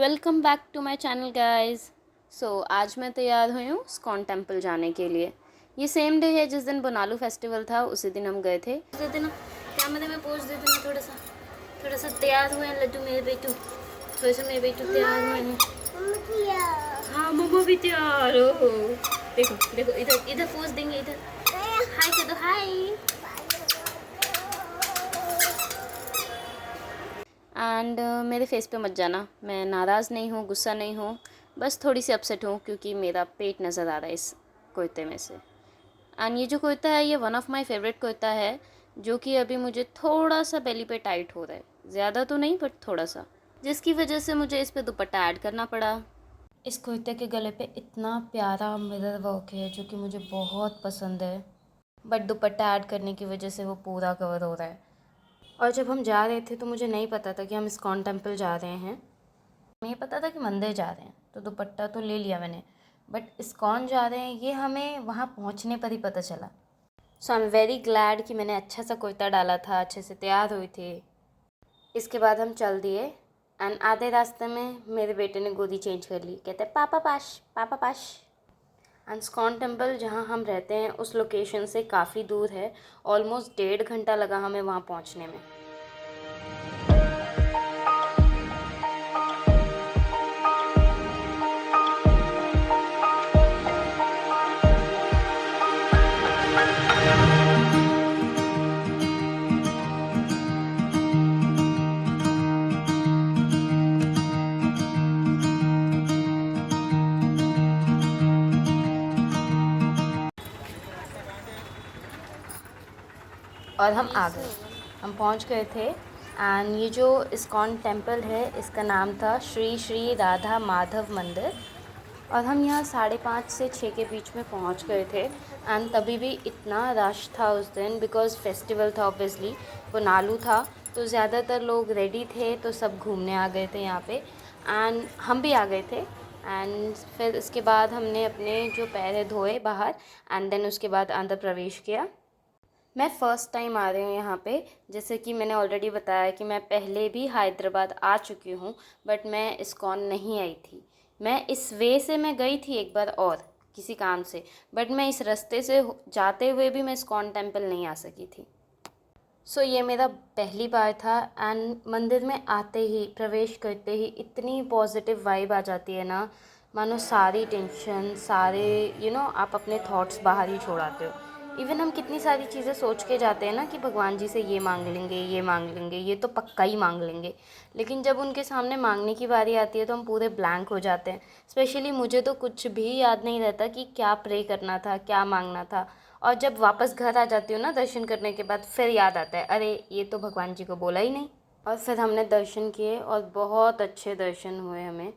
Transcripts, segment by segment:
Welcome back to my channel guys. आज मैं तैयार हुई हूँ इस्कॉन टेम्पल जाने के लिए। ये सेम डे है जिस दिन बोनालू फेस्टिवल था, उसी दिन हम गए थे। उसी दिन कैमरे में पोज दे देना, थोड़ा सा तैयार हुए हैं लड्डू मेरे बेटू, थोड़े से मेरे बेटू तैयार हुए हैं। हाँ मम्मा भी तैयार हो। देखो देखो, इधर इधर पोज देंगे, इधर हाय कर दो, हाय। एंड मेरे फेस पे मत जाना, मैं नाराज़ नहीं हूँ, गुस्सा नहीं हूँ, बस थोड़ी सी अपसेट हूँ क्योंकि मेरा पेट नज़र आ रहा है इस कुर्ते में से। एंड ये जो कुर्ता है ये one of my favourite kurta है, जो कि अभी मुझे थोड़ा सा बेली पे टाइट हो रहा है, ज़्यादा तो नहीं बट थोड़ा सा, जिसकी वजह से मुझे इस पर दुपट्टा ऐड करना पड़ा। इस कुर्ते के गले पे इतना प्यारा मिरर वर्क है जो कि मुझे बहुत पसंद है, बट दुपट्टा ऐड करने की वजह से वो पूरा कवर हो रहा है। और जब हम जा रहे थे तो मुझे नहीं पता था कि हम इस्कॉन टेम्पल जा रहे हैं, मुझे पता था कि मंदिर जा रहे हैं, तो दुपट्टा तो ले लिया मैंने, बट इस्कॉन जा रहे हैं ये हमें वहाँ पहुँचने पर ही पता चला। सो आई एम वेरी ग्लैड कि मैंने अच्छा सा कुर्ता डाला था, अच्छे से तैयार हुई थी। इसके बाद हम चल दिए एंड आधे रास्ते में मेरे बेटे ने गोदी चेंज कर ली, कहते पापा पाश, पापा पाश। एंड इस्कॉन टेम्पल जहाँ हम रहते हैं उस लोकेशन से काफ़ी दूर है, ऑलमोस्ट 1.5 घंटा लगा हमें वहाँ पहुँचने में। और हम आ गए, हम पहुंच गए थे। एंड ये जो इस्कॉन टेम्पल है इसका नाम था श्री श्री राधा माधव मंदिर। और हम यहाँ 5:30 से 6 के बीच में पहुँच गए थे। एंड तभी भी इतना रश था उस दिन, बिकॉज़ फेस्टिवल था ऑब्वियसली, वो नालू था, तो ज़्यादातर लोग रेडी थे, तो सब घूमने आ गए थे यहाँ पे। एंड हम भी आ गए थे। एंड फिर इसके बाद हमने अपने जो पैर है धोए बाहर, एंड देन उसके बाद अंदर प्रवेश किया। मैं फ़र्स्ट टाइम आ रही हूँ यहाँ पे, जैसे कि मैंने ऑलरेडी बताया कि मैं पहले भी हैदराबाद आ चुकी हूँ, बट मैं इस्कॉन नहीं आई थी। मैं इस वे से मैं गई थी एक बार और किसी काम से, बट मैं इस रास्ते से जाते हुए भी मैं इस्कॉन टेम्पल नहीं आ सकी थी। सो ये मेरा पहली बार था। एंड मंदिर में आते ही, प्रवेश करते ही इतनी पॉजिटिव वाइब आ जाती है ना, मानो सारी टेंशन, सारे आप अपने थॉट्स बाहर ही छोड़ आते हो। इवन हम कितनी सारी चीज़ें सोच के जाते हैं ना कि भगवान जी से ये मांग लेंगे, ये मांग लेंगे, ये तो पक्का ही मांग लेंगे, लेकिन जब उनके सामने मांगने की बारी आती है तो हम पूरे ब्लैंक हो जाते हैं। स्पेशली मुझे तो कुछ भी याद नहीं रहता कि क्या प्रे करना था, क्या मांगना था। और जब वापस घर आ जाती हूँ ना दर्शन करने के बाद, फिर याद आता है अरे ये तो भगवान जी को बोला ही नहीं। और फिर हमने दर्शन किए और बहुत अच्छे दर्शन हुए हमें।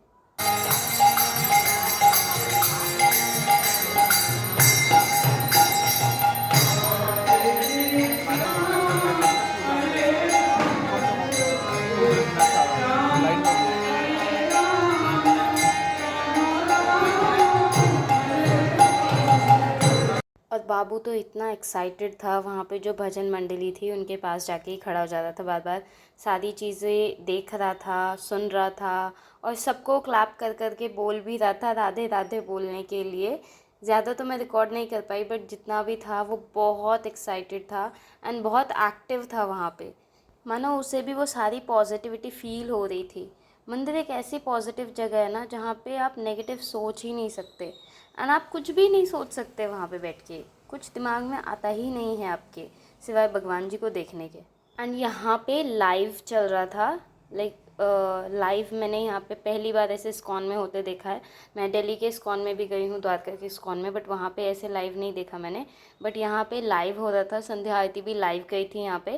और बाबू तो इतना एक्साइटेड था, वहाँ पे जो भजन मंडली थी उनके पास जाके ही खड़ा हो जाता था, बार बार सारी चीज़ें देख रहा था, सुन रहा था, और सबको क्लैप कर कर के बोल भी रहा था राधे राधे बोलने के लिए। ज़्यादा तो मैं रिकॉर्ड नहीं कर पाई, बट जितना भी था वो बहुत एक्साइटेड था एंड बहुत एक्टिव था वहाँ पे, मानो उसे भी वो सारी पॉजिटिविटी फील हो रही थी। मंदिर एक ऐसी पॉजिटिव जगह है ना जहाँ पे आप नेगेटिव सोच ही नहीं सकते, एंड आप कुछ भी नहीं सोच सकते वहाँ पे बैठ के, कुछ दिमाग में आता ही नहीं है आपके सिवाय भगवान जी को देखने के। एंड यहाँ पे लाइव चल रहा था, लाइक लाइव मैंने यहाँ पे पहली बार ऐसे इस्कॉन में होते देखा है। मैं दिल्ली के इस्कॉन में भी गई हूँ, द्वारका के इस्कॉन में, बट वहाँ पे ऐसे लाइव नहीं देखा मैंने, बट यहाँ पे लाइव हो रहा था। संध्या आरती भी लाइव गई थी यहाँ पे।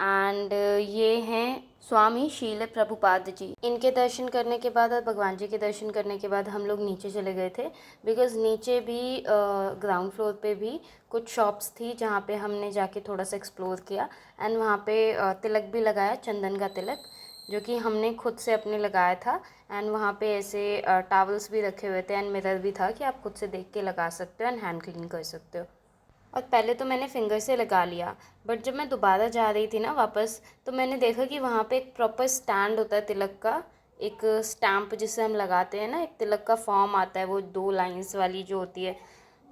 एंड ये हैं स्वामी शील प्रभुपाद जी। इनके दर्शन करने के बाद और भगवान जी के दर्शन करने के बाद हम लोग नीचे चले गए थे, बिकॉज़ नीचे भी ग्राउंड फ्लोर पे भी कुछ शॉप्स थी जहाँ पे हमने जाके थोड़ा सा एक्सप्लोर किया। एंड वहाँ पे तिलक भी लगाया, चंदन का तिलक, जो कि हमने खुद से अपने लगाया था। एंड वहाँ पे ऐसे टावल्स भी रखे हुए थे एंड मिरर भी था कि आप खुद से देख के लगा सकते हो एंड हैंड क्लीन कर सकते हो। और पहले तो मैंने फिंगर से लगा लिया, बट जब मैं दोबारा जा रही थी ना वापस, तो मैंने देखा कि वहाँ पे एक प्रॉपर स्टैंड होता है तिलक का, एक स्टैम्प जिसे हम लगाते हैं ना, एक तिलक का फॉर्म आता है, वो 2 लाइंस वाली जो होती है,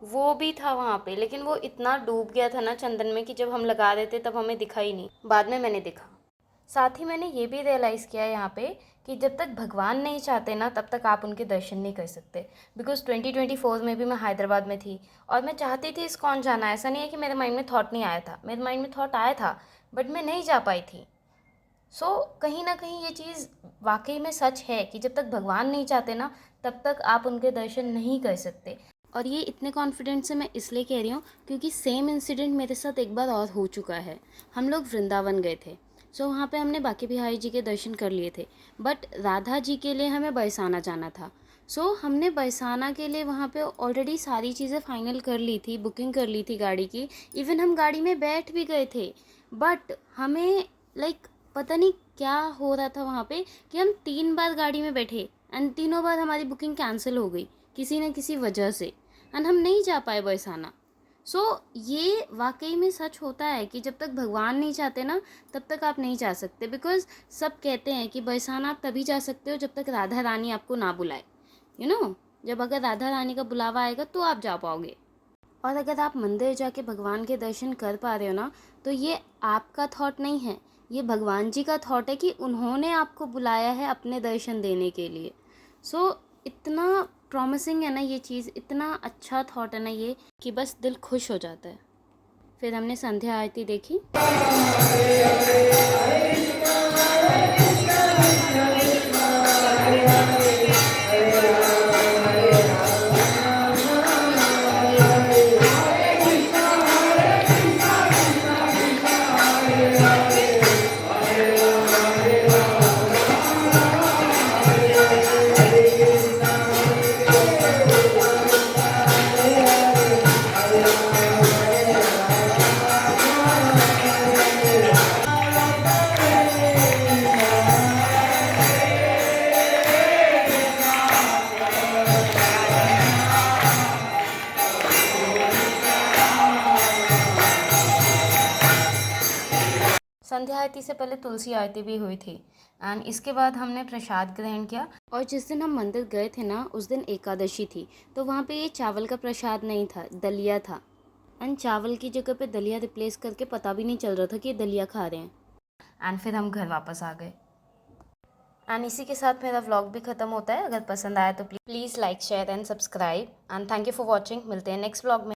वो भी था वहाँ पे। लेकिन वो इतना डूब गया था ना चंदन में कि जब हम लगा रहे थे तब हमें दिखा ही नहीं, बाद में मैंने देखा। साथ ही मैंने ये भी रियलाइज़ किया यहाँ पे कि जब तक भगवान नहीं चाहते ना तब तक आप उनके दर्शन नहीं कर सकते। बिकॉज 2024 में भी मैं हैदराबाद में थी और मैं चाहती थी इस्कॉन जाना। ऐसा नहीं है कि मेरे माइंड में थॉट नहीं आया था, मेरे माइंड में थॉट आया था, बट मैं नहीं जा पाई थी। कहीं ना कहीं ये चीज़ वाकई में सच है कि जब तक भगवान नहीं चाहते ना तब तक आप उनके दर्शन नहीं कर सकते। और ये इतने कॉन्फिडेंट से मैं इसलिए कह रही हूँ क्योंकि सेम इंसिडेंट मेरे साथ एक बार और हो चुका है। हम लोग वृंदावन गए थे, वहाँ पे हमने बांके बिहारी जी के दर्शन कर लिए थे, बट राधा जी के लिए हमें बरसाना जाना था। हमने बरसाना के लिए वहाँ पे ऑलरेडी सारी चीज़ें फाइनल कर ली थी, बुकिंग कर ली थी गाड़ी की, इवन हम गाड़ी में बैठ भी गए थे। बट हमें पता नहीं क्या हो रहा था वहाँ पे कि हम 3 बार गाड़ी में बैठे एंड तीनों बार हमारी बुकिंग कैंसिल हो गई किसी न किसी वजह से, एंड हम नहीं जा पाए बरसाना। ये वाकई में सच होता है कि जब तक भगवान नहीं चाहते ना तब तक आप नहीं जा सकते। बिकॉज सब कहते हैं कि बरसाना आप तभी जा सकते हो जब तक राधा रानी आपको ना बुलाए, जब अगर राधा रानी का बुलावा आएगा तो आप जा पाओगे। और अगर आप मंदिर जाके भगवान के दर्शन कर पा रहे हो ना, तो ये आपका थॉट नहीं है, ये भगवान जी का थॉट है कि उन्होंने आपको बुलाया है अपने दर्शन देने के लिए। इतना प्रॉमिसिंग है ना ये चीज़, इतना अच्छा थॉट है ना ये कि बस दिल खुश हो जाता है। फिर हमने संध्या आरती देखी। संध्या आरती से पहले तुलसी आरती भी हुई थी एंड इसके बाद हमने प्रसाद ग्रहण किया। और जिस दिन हम मंदिर गए थे ना उस दिन एकादशी थी, तो वहाँ पे ये चावल का प्रसाद नहीं था, दलिया था। एंड चावल की जगह पे दलिया रिप्लेस करके पता भी नहीं चल रहा था कि ये दलिया खा रहे हैं। एंड फिर हम घर वापस आ गए। एंड इसी के साथ मेरा व्लॉग भी ख़त्म होता है। अगर पसंद आया तो please like share and subscribe and thank you for watching. मिलते हैं नेक्स्ट व्लॉग में।